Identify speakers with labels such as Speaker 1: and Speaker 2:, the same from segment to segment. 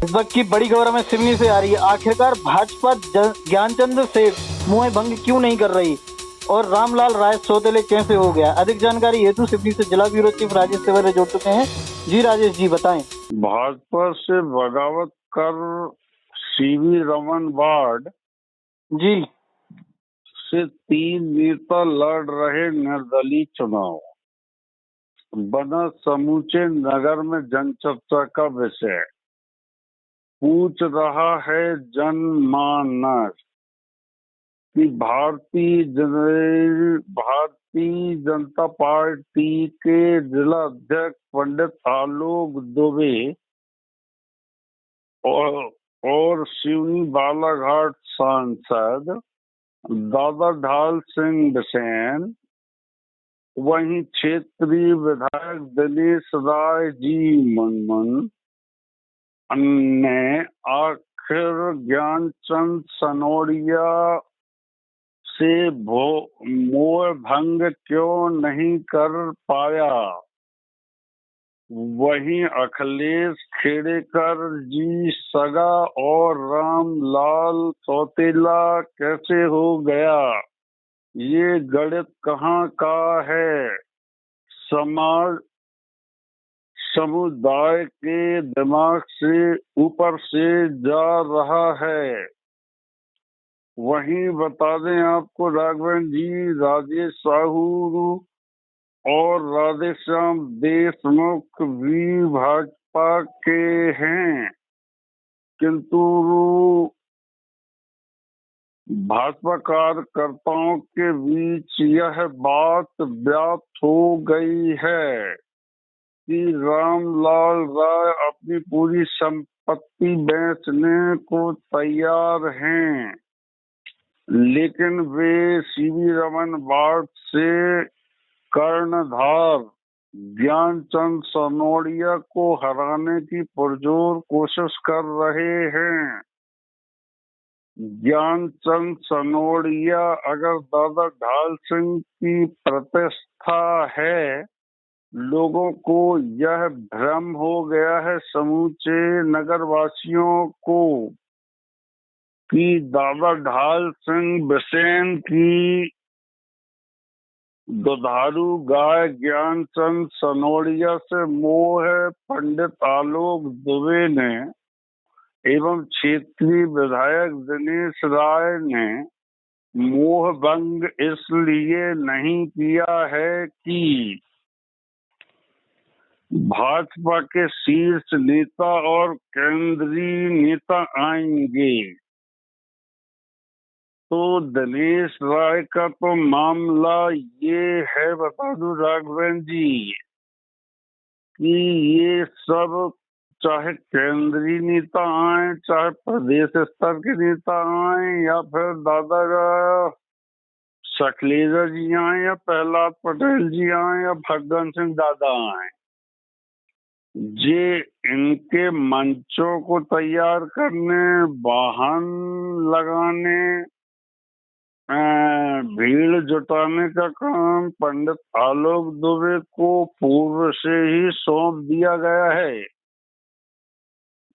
Speaker 1: इस वक्त की बड़ी खबर हमें सिवनी से आ रही है। आखिरकार भाजपा ज्ञानचंद से मुंह भंग क्यों नहीं कर रही और रामलाल राय सौतेले कैसे हो गया? अधिक जानकारी हेतु सिवनी से जिला ब्यूरो चीफ राजेश तिवारी जुड़ चुके हैं। जी राजेश जी बताएं।
Speaker 2: भाजपा से बगावत कर सीवी रमन वार्ड
Speaker 1: जी
Speaker 2: से 3 नेता लड़ रहे निर्दलीय चुनाव बना समूचे नगर में जनचर्चा का विषय। पूछ रहा है जनमानस कि भारतीय जनता पार्टी के जिला अध्यक्ष पंडित आलोक दुबे और सिवनी बालाघाट सांसद दादा ढाल सिंह बिसेन, वहीं क्षेत्रीय विधायक दिनेश राय जी मुनमुन ने आखिर ज्ञानचंद सनोडिया से मोह भंग क्यों नहीं कर पाया। वहीं अखिलेश खेड़ेकर जी सगा और रामलाल सौतेला कैसे हो गया, ये गणित कहाँ का है, समाज समुदाय के दिमाग से ऊपर से जा रहा है। वहीं बता दें आपको राघवन जी, राजेश साहू और राधेश्याम देशमुख भी भाजपा के हैं, किंतु भाजपा कार्यकर्ताओं के बीच यह बात व्याप्त हो गई है कि रामलाल राय अपनी पूरी संपत्ति बेचने को तैयार हैं, लेकिन वे सीवी रमन वार्ड से कर्णधार ज्ञानचंद सनोडिया को हराने की पुरजोर कोशिश कर रहे हैं। ज्ञानचंद सनोडिया अगर दादा ढाल सिंह की प्रतिष्ठा है, लोगों को यह भ्रम हो गया है समूचे नगरवासियों को कि दादा ढाल सिंह बिसेन की दुधारू गाय ज्ञानचंद सनोडिया से मोह है। पंडित आलोक दुबे ने एवं क्षेत्रीय विधायक दिनेश राय ने मोह भंग इसलिए नहीं किया है कि भाजपा के शीर्ष नेता और केंद्रीय नेता आएंगे। तो दिनेश राय का तो मामला ये है, बता दूं राघवन जी, कि ये सब चाहे केंद्रीय नेता आए, चाहे प्रदेश स्तर के नेता आए, या फिर दादा शखलेजा जी आए, या प्रहलाद पटेल जी आए, या फग्गन सिंह दादा आए, ये इनके मंचों को तैयार करने, वाहन लगाने, भीड़ जुटाने का काम पंडित आलोक दुबे को पूर्व से ही सौंप दिया गया है।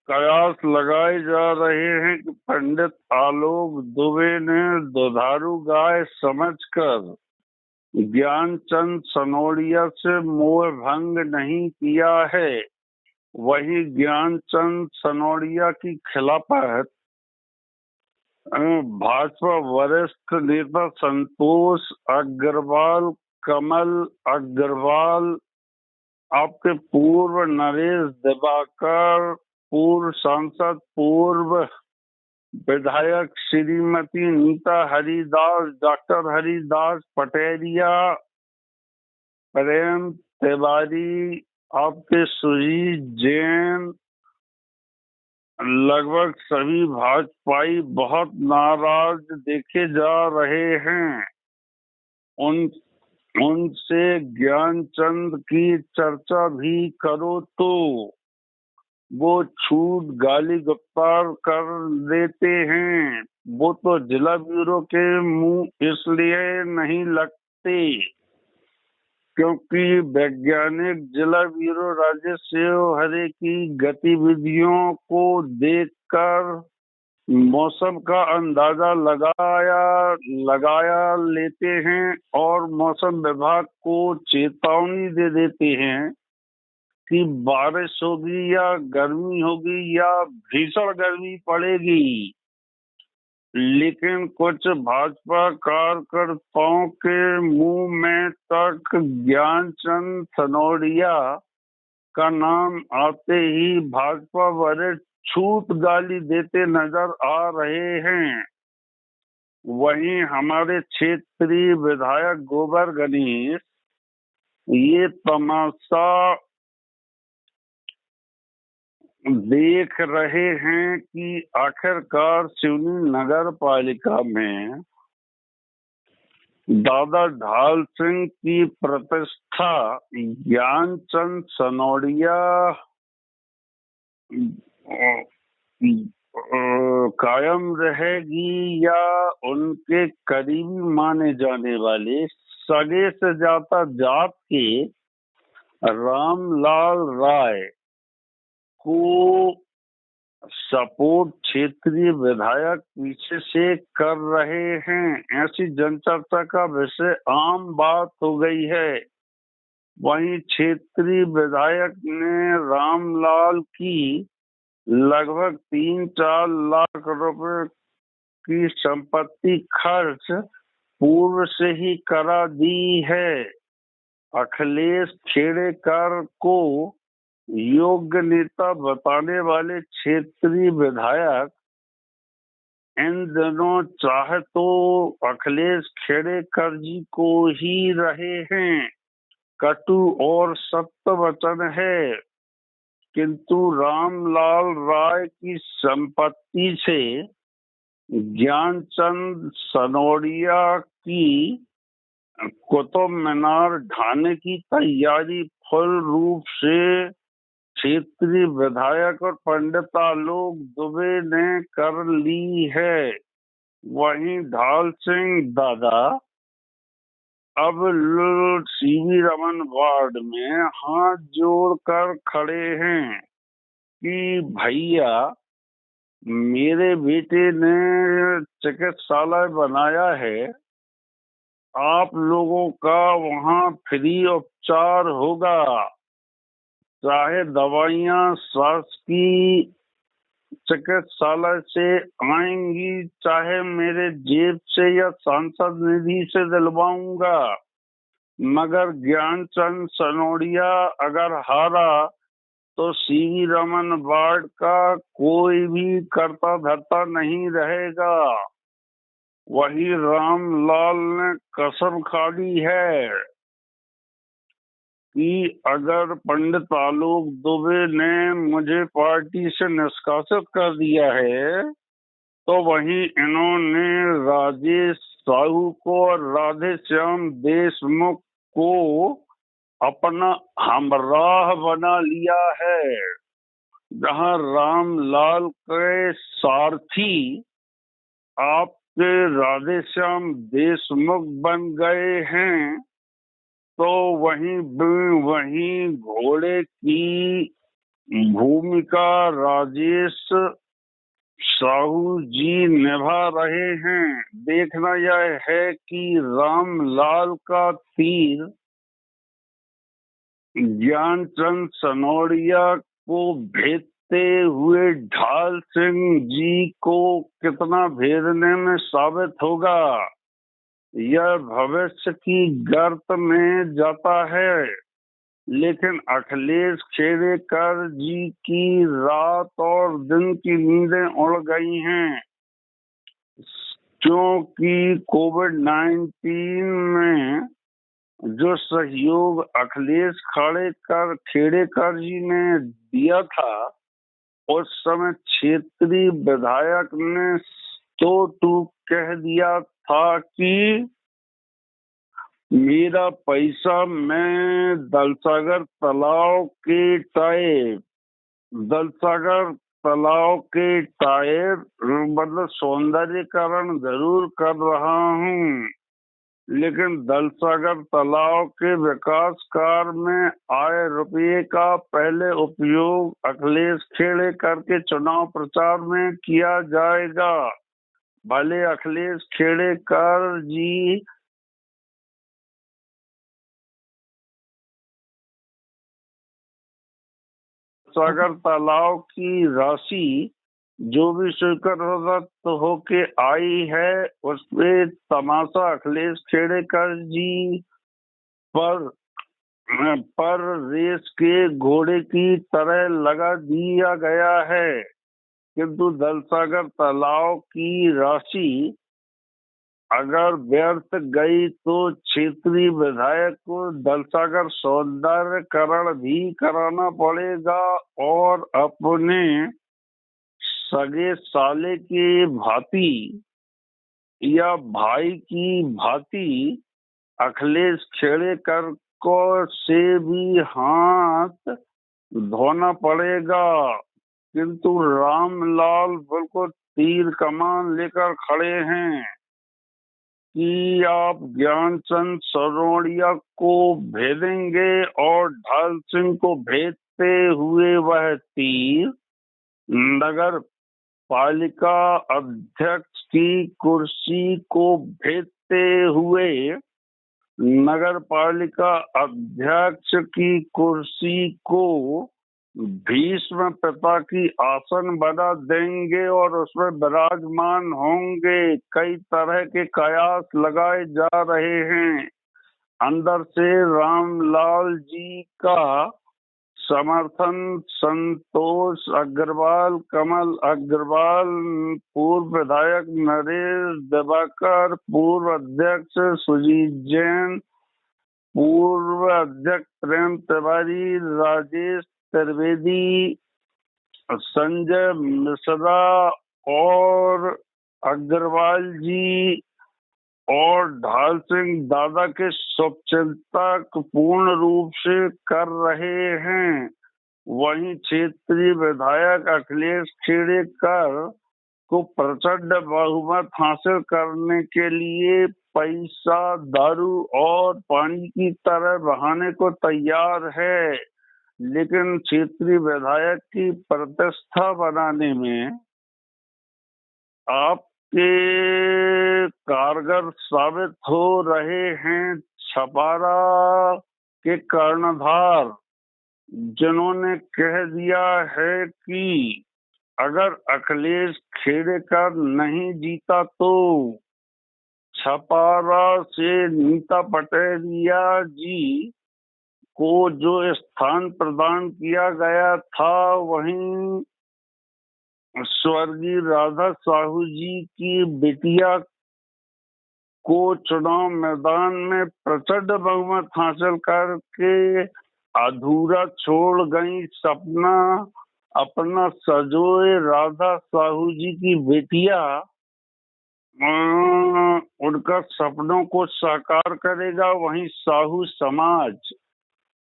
Speaker 2: कयास लगाए जा रहे हैं कि पंडित आलोक दुबे ने दुधारू गाय समझकर ज्ञानचंद सनोडिया से मोह भंग नहीं किया है। वही ज्ञानचंद सनोडिया की खिलाफत भाजपा वरिष्ठ नेता संतोष अग्रवाल, कमल अग्रवाल, आपके पूर्व नरेश दिवाकर, पूर्व सांसद, पूर्व विधायक श्रीमती नीता हरिदास, डॉक्टर हरिदास पटेरिया, प्रेम तिवारी, आपके सुजीत जैन, लगभग सभी भाजपाई बहुत नाराज देखे जा रहे हैं। उनसे ज्ञानचंद की चर्चा भी करो तो वो छूट गाली गप्पार कर देते हैं। वो तो जिला ब्यूरो के मुंह इसलिए नहीं लगते क्योंकि वैज्ञानिक जिला ब्यूरो राजेश हरे की गतिविधियों को देखकर मौसम का अंदाजा लगाया लेते हैं और मौसम विभाग को चेतावनी दे देते हैं कि बारिश होगी या गर्मी होगी या भीषण गर्मी पड़ेगी। लेकिन कुछ भाजपा कार्यकर्ताओं के मुंह में तक ज्ञानचंद सनोडिया का नाम आते ही भाजपा वरिष्ठ छूट गाली देते नजर आ रहे हैं। वहीं हमारे क्षेत्रीय विधायक गोबर गणेश ये तमाशा देख रहे हैं कि आखिरकार सिवनी नगर पालिका में दादा ढाल सिंह की प्रतिष्ठा ज्ञानचंद सनोडिया कायम रहेगी या उनके करीबी माने जाने वाले सगे से जाता जात के रामलाल राय को सपोर्ट क्षेत्रीय विधायक पीछे से कर रहे हैं, ऐसी जनचर्चा का विषय आम बात हो गई है। वहीं क्षेत्रीय विधायक ने रामलाल की लगभग 3-4 लाख रुपए की संपत्ति खर्च पूर्व से ही करा दी है। अखिलेश खेड़ेकर को योग्य नेता बताने वाले क्षेत्रीय विधायक इन दिनों चाहे तो अखिलेश खेड़ेकर जी को ही रहे हैं। कटु और सत्य वचन है, किंतु रामलाल राय की संपत्ति से ज्ञानचंद सनोडिया की कुतुब मीनार ढाने की तैयारी फुल रूप से क्षेत्रीय विधायक और पंडित आलोक दुबे ने कर ली है। वहीं ढाल सिंह दादा अब सीवी रमन वार्ड में हाथ जोड़कर खड़े हैं कि भैया मेरे बेटे ने चिकित्सालय बनाया है, आप लोगों का वहाँ फ्री उपचार होगा, चाहे दवाइयाँ शासकीय चिकित्सालय से आएंगी चाहे मेरे जेब से या सांसद निधि से दिलवाऊंगा, मगर ज्ञानचंद सनोडिया अगर हारा तो सीवी रमन वार्ड का कोई भी करता धरता नहीं रहेगा। वही रामलाल ने कसम खा ली है कि अगर पंडित आलोक दुबे ने मुझे पार्टी से निष्कासित कर दिया है तो वहीं इन्होंने राजेश साहू को और राधे श्याम देशमुख को अपना हमराह बना लिया है। जहां रामलाल के सारथी आपके राधे श्याम देशमुख बन गए हैं, तो वहीं घोड़े की भूमिका राजेश साहू जी निभा रहे हैं। देखना यह है कि रामलाल का तीर ज्ञानचंद सनोडिया को भेदते हुए ढाल सिंह जी को कितना भेदने में साबित होगा। यह भविष्य की गर्त में जाता है, लेकिन अखिलेश खेड़ेकर जी की रात और दिन की नींदें उड़ गई हैं, क्योंकि कोविड-19 में जो सहयोग अखिलेश खेड़ेकर जी ने दिया था, उस समय क्षेत्रीय विधायक ने तो टूक कह दिया था कि मेरा पैसा मैं दलसागर तलाव के टायर मतलब सौंदर्यकरण जरूर कर रहा हूँ, लेकिन दलसागर तालाब के विकास कार्य में आए रुपये का पहले उपयोग अखिलेश खेड़ेकर के चुनाव प्रचार में किया जाएगा। भले अखिलेश खेड़ेकर जी सागर तालाब की राशि जो भी स्वीकृत होके आई है उसपे तमाशा अखिलेश खेड़ेकर जी पर रेस के घोड़े की तरह लगा दिया गया है। किंतु दलसागर तालाब की राशि अगर व्यर्थ गई तो क्षेत्रीय विधायक को दलसागर सौंदर्यकरण भी कराना पड़ेगा और अपने सगे साले के भांति या भाई की भांति अखिलेश खेड़ेकर को से भी हाथ धोना पड़ेगा। किंतु रामलाल बिल्कुल तीर कमान लेकर खड़े हैं कि आप ज्ञानचंद सरोड़िया को भेदेंगे और ढाल सिंह को भेजते हुए वह तीर नगर पालिका अध्यक्ष की कुर्सी को भेजते हुए नगर पालिका अध्यक्ष की कुर्सी को भीष्म पिता की आसन बना देंगे और उसमें विराजमान होंगे। कई तरह के कयास लगाए जा रहे हैं। अंदर से रामलाल जी का समर्थन संतोष अग्रवाल, कमल अग्रवाल, पूर्व विधायक नरेश दिवाकर, पूर्व अध्यक्ष सुजीत जैन, पूर्व अध्यक्ष प्रेम तिवारी, राजेश त्रिवेदी, संजय मिश्रा और अग्रवाल जी और ढाल सिंह दादा के शुभचिंतक पूर्ण रूप से कर रहे हैं। वहीं क्षेत्रीय विधायक अखिलेश खेड़ेकर को प्रचंड बहुमत हासिल करने के लिए पैसा, दारू और पानी की तरह बहाने को तैयार है, लेकिन क्षेत्रीय विधायक की प्रतिष्ठा बनाने में आपके कारगर साबित हो रहे हैं छपारा के कर्णधार, जिन्होंने कह दिया है कि अगर अखिलेश खेड़ेकर नहीं जीता तो छपारा से नीता पटेलिया जी को जो स्थान प्रदान किया गया था वहीं स्वर्गीय राधा साहू जी की बिटिया को चुनाव मैदान में प्रचंड बहुमत हासिल करके अधूरा छोड़ गई सपना। अपना सजोए राधा साहू जी की बेटिया उनका सपनों को साकार करेगा। वहीं साहू समाज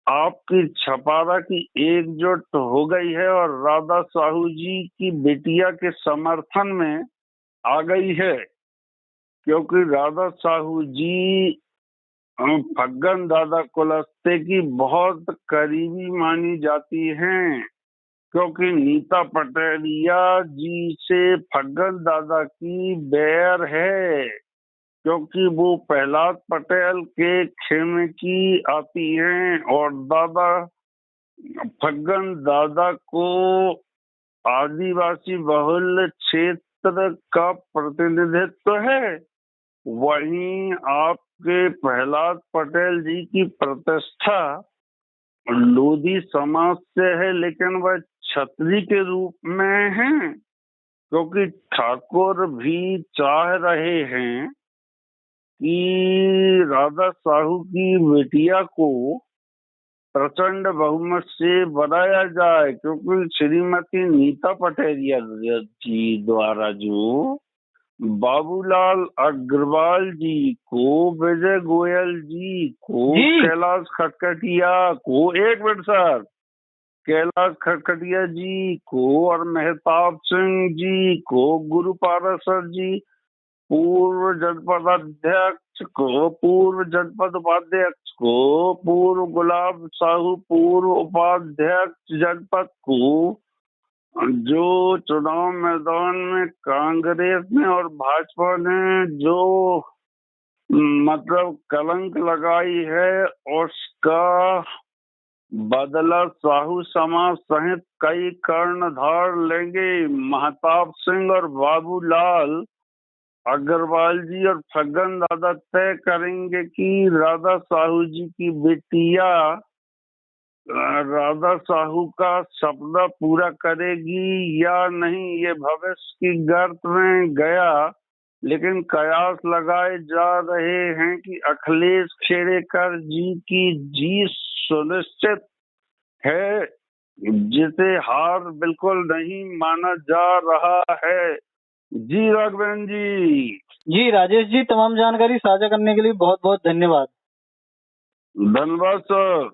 Speaker 2: आपकी छपारा की एकजुट हो गई है और राधा साहू जी की बेटिया के समर्थन में आ गई है, क्योंकि राधा साहू जी फग्गन दादा कुलस्ते की बहुत करीबी मानी जाती हैं, क्योंकि नीता पटेलिया जी से फग्गन दादा की बैर है, क्योंकि वो प्रहलाद पटेल के खेमे की आती हैं और दादा फग्गन दादा को आदिवासी बहुल क्षेत्र का प्रतिनिधित्व है। वहीं आपके प्रहलाद पटेल जी की प्रतिष्ठा लोधी समाज से है, लेकिन वह छतरी के रूप में है, क्योंकि ठाकुर भी चाह रहे हैं कि राधा साहू की बेटिया को प्रचंड बहुमत से बनाया जाए, क्योंकि श्रीमती नीता पटेलिया जी द्वारा जो बाबूलाल अग्रवाल जी को, विजय गोयल जी को, कैलाश खटखटिया को, एक मिनट सर, कैलाश खटखटिया जी को और मेहताब सिंह जी को, गुरु पाराशर जी पूर्व जनपद अध्यक्ष अध्यक्ष को, पूर्व जनपद उपाध्यक्ष को, पूर्व गुलाब साहू पूर्व उपाध्यक्ष जनपद को, जो चुनाव मैदान में कांग्रेस ने और भाजपा ने जो मतलब कलंक लगाई है, उसका बदला साहू समाज सहित कई कर्णधार लेंगे। महताब सिंह और बाबूलाल अग्रवाल जी और फग्गन दादा तय करेंगे कि राधा साहू जी की बेटिया राधा साहू का सपना पूरा करेगी या नहीं, ये भविष्य की गर्त में गया। लेकिन कयास लगाए जा रहे हैं कि अखिलेश खेड़ेकर जी की जीत सुनिश्चित है, जिसे हार बिल्कुल नहीं माना जा रहा है। जी राघवेंद्र जी।
Speaker 1: जी राजेश जी, तमाम जानकारी साझा करने के लिए बहुत बहुत धन्यवाद।
Speaker 2: धन्यवाद सर।